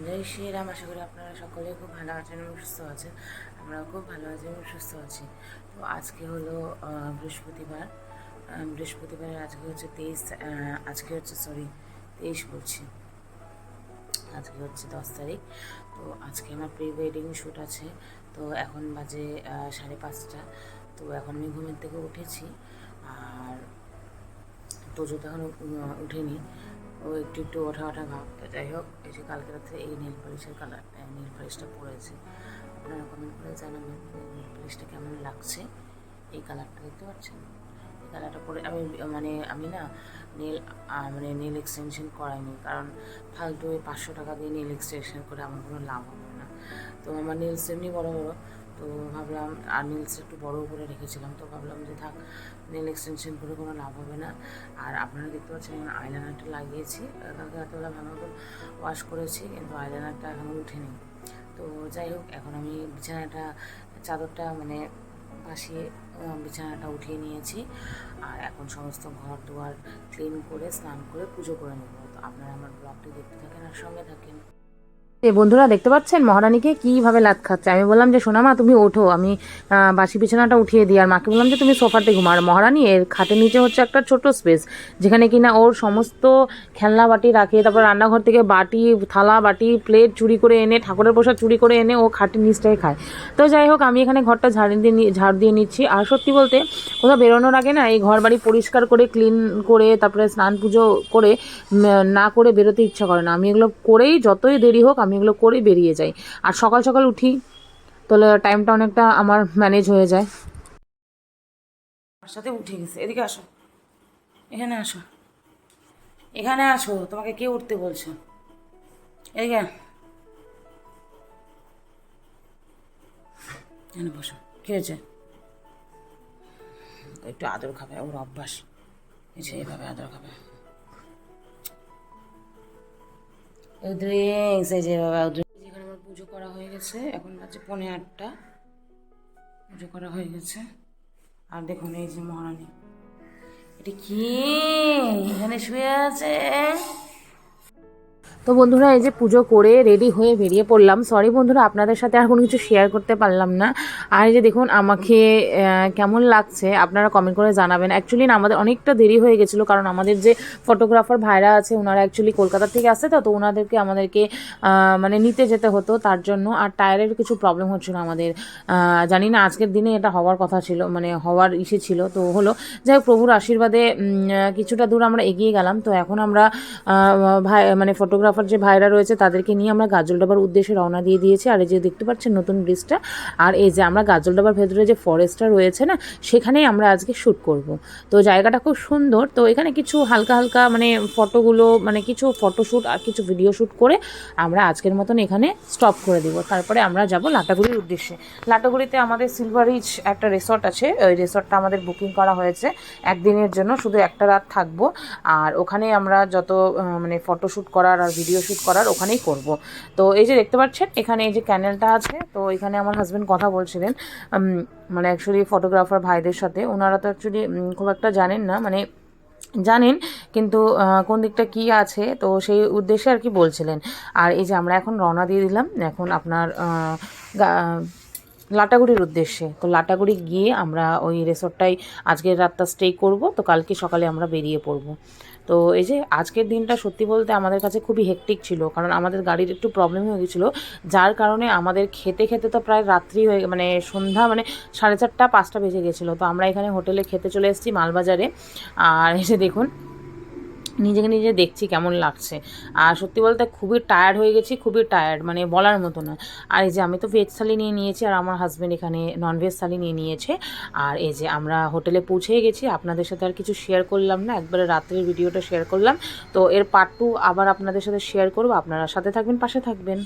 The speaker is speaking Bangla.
জয় শ্রীরাম। আশা করি আপনারা সকলে খুব ভালো আছেন এবং সুস্থ আছেন। আমরাও খুব ভালো আছি এবং সুস্থ আছি। তো আজকে হলো বৃহস্পতিবার। বৃহস্পতিবারের আজকে হচ্ছে 23 বলছি, আজকে হচ্ছে 10 তারিখ। তো আজকে আমার প্রি ওয়েডিং শ্যুট আছে। তো এখন বাজে 5:30। তো এখন আমি ঘুমের থেকে উঠেছি, আর তোজো তো এখন উঠেনি, ও একটু একটু ওঠা ভাব। তো যাই হোক, এই যে কালকে রাত্রে এই নেল পালিশটা পরেছে। আপনারা কমেন্ট করে জানাবেন নেল পালিশটা কেমন লাগছে। এই কালারটা দেখতে পাচ্ছেন, এই কালারটা পরে আমি না নেল এক্সটেনশন করাইনি, কারণ ফালতু ওই 500 টাকা দিয়ে নেল এক্সটেনশন করে আমার কোনো লাভ হবে না। তো আমার নেলস এমনি বড় বড়, তো ভাবলাম, আর নেলসটা একটু বড় করে রেখেছিলাম, তো ভাবলাম যে থাক, নেল এক্সটেনশন করে কোনো লাভ হবে না। আর আপনারা দেখতে পাচ্ছেন আইলাইনারটা লাগিয়েছি, কালকে রাতেবেলা ভালো মতো ওয়াশ করেছি, কিন্তু আইলাইনারটা এখনও উঠেনি। তো যাই হোক, এখন আমি চাদরটা পাশিয়ে বিছানাটা উঠিয়ে নিয়েছি, আর এখন সমস্ত ঘর দুয়ার ক্লিন করে স্নান করে পুজো করে নেব। তো আপনারা আমার ব্লগটি দেখতে থাকেন আর সঙ্গে থাকেন। বন্ধুরা দেখতে পাচ্ছেন মহারানীকে কিভাবে লাত খাচ্ছে। আমি বললাম যে সোনা মা তুমি ওঠো, আমি বাসি বিছানাটা উঠিয়ে দিই, আর মাকে বললাম যে তুমি সোফাতে ঘুমা। আর মহারানী এর খাটের নিচে হচ্ছে একটা ছোট স্পেস, যেখানে কিনা ওর সমস্ত খেলনা বাটি রাখে, তারপর রান্নাঘর থেকে বাটি থালা বাটি প্লেট চুরি করে এনে, ঠাকুরের প্রসাদ চুরি করে এনে ও খাটের নিচটায় খায়। তো যাই হোক, আমি এখানে ঘরটা ঝাড় দিয়ে নিচ্ছি। আর সত্যি বলতে কোথাও বেরোনোর আগে না এই ঘর বাড়ি পরিষ্কার করে ক্লিন করে তারপরে স্নান পুজো করে না করে বেরোতে ইচ্ছা করে না। আমি এগুলো করেই, যতই দেরি হোক আমি এগুলো করেই বেরিয়ে যাই। আর সকাল সকাল উঠি, তাহলে টাইমটা অনেকটা আমার ম্যানেজ হয়ে যায়। আমার সাথে উঠে গেছে, এদিকে আসো, এখানে আসো, এখানে আসো, তোমাকে কে উঠতে বলছো? এদিকে এখানে বসো। কী হয়েছে? একটু আদর খাবে, ওর অভ্যাস, এসে এইভাবে আদর খাবে। যেখানে আমার পুজো করা হয়ে গেছে, এখন বাজে 7:45, পুজো করা হয়ে গেছে। আর দেখুন এই যে মহারানী, এটা কি এখানে শুয়ে আছে? তো বন্ধুরা এই যে পুজো করে রেডি হয়ে বেরিয়ে পড়লাম। সরি বন্ধুরা, আপনাদের সাথে আর কোনো কিছু শেয়ার করতে পারলাম না। আর এই যে দেখুন আমাকে কেমন লাগছে আপনারা কমেন্ট করে জানাবেন। অ্যাকচুয়ালি না আমাদের অনেকটা দেরি হয়ে গেছিলো, কারণ আমাদের যে ফটোগ্রাফার ভাইরা আছে ওনারা অ্যাকচুয়ালি কলকাতা থেকে আসছে, তো ওনাদেরকে আমাদেরকে নিতে যেতে হতো, তার জন্য। আর টায়ারের কিছু প্রবলেম হচ্ছিলো আমাদের, জানি না আজকের দিনে এটা হওয়ার কথা ছিল, হওয়ার ইসে ছিল, তো হলো। যাই হোক, প্রভুর আশীর্বাদে কিছুটা দূর আমরা এগিয়ে গেলাম। তো এখন আমরা ফটোগ্রাফার যে ভাইরা রয়েছে তাদেরকে নিয়ে আমরা গাজলডাবার উদ্দেশ্যে রওনা দিয়ে দিয়েছি। আর এই যে দেখতে পাচ্ছেন নতুন ব্রিজটা, আর এই যে আমরা গাজলডাবার ভেতরে যে ফরেস্টটা রয়েছে না, সেখানেই আমরা আজকে শ্যুট করব। তো জায়গাটা খুব সুন্দর। তো এখানে কিছু হালকা হালকা ফটোগুলো কিছু ফটোশ্যুট আর কিছু ভিডিও শ্যুট করে আমরা আজকের মতন এখানে স্টপ করে দিব। তারপরে আমরা যাব লাটাগুড়ির উদ্দেশ্যে। লাটাগুড়িতে আমাদের সিলভার রিচ একটা রিসর্ট আছে, ওই রিসর্টটা আমাদের বুকিং করা হয়েছে একদিনের জন্য, শুধু একটা রাত থাকবো। আর ওখানে আমরা যত ফটোশ্যুট করার আর ভিডিও শ্যুট করার ওখানেই করব। তো এই যে দেখতে পাচ্ছেন এখানে এই যে ক্যানেলটা আছে, তো এখানে আমার হাজব্যান্ড কথা বলছিলেন অ্যাকচুয়ালি ফটোগ্রাফার ভাইদের সাথে। ওনারা তো অ্যাকচুয়ালি খুব একটা জানেন না, জানেন কিন্তু কোন দিকটা কি আছে, তো সেই উদ্দেশ্যে আর কি বলছিলেন। আর এই যে আমরা এখন রওনা দিয়ে দিলাম এখন আপনার লাটাগুড়ির উদ্দেশ্যে। তো লাটাগুড়ি গিয়ে আমরা ওই রিসর্টটাই আজকের রাতটা স্টে করব। তো কালকে সকালে আমরা বেরিয়ে পড়ব। তো এই যে আজকের দিনটা সত্যি বলতে আমাদের কাছে খুবই হেক্টিক ছিল, কারণ আমাদের গাড়ির একটু প্রবলেম হয়ে গেছিলো, যার কারণে আমাদের খেতে খেতে তো প্রায় রাত্রি হয়ে সন্ধ্যা 4:30-5টা বেজে গেছিলো। তো আমরা এখানে হোটেলে খেতে চলে এসেছি মালবাজারে। আর এসে দেখুন নিজেকে নিজে দেখছি কেমন লাগছে। আর সত্যি বলতে খুবই টায়ার্ড হয়ে গেছি, খুবই টায়ার্ড, বলার মতো না। আর এই যে আমি তো ভেজ থালি নিয়ে নিয়েছি, আর আমার হাজব্যান্ড এখানে ননভেজ থালি নিয়ে নিয়েছে। আর এই যে আমরা হোটেলে পৌঁছেই গেছি। আপনাদের সাথে আর কিছু শেয়ার করলাম না, একবারে রাত্রের ভিডিওটা শেয়ার করলাম। তো এর পার্ট 2 আবার আপনাদের সাথে শেয়ার করবো। আপনারা সাথে থাকবেন, পাশে থাকবেন।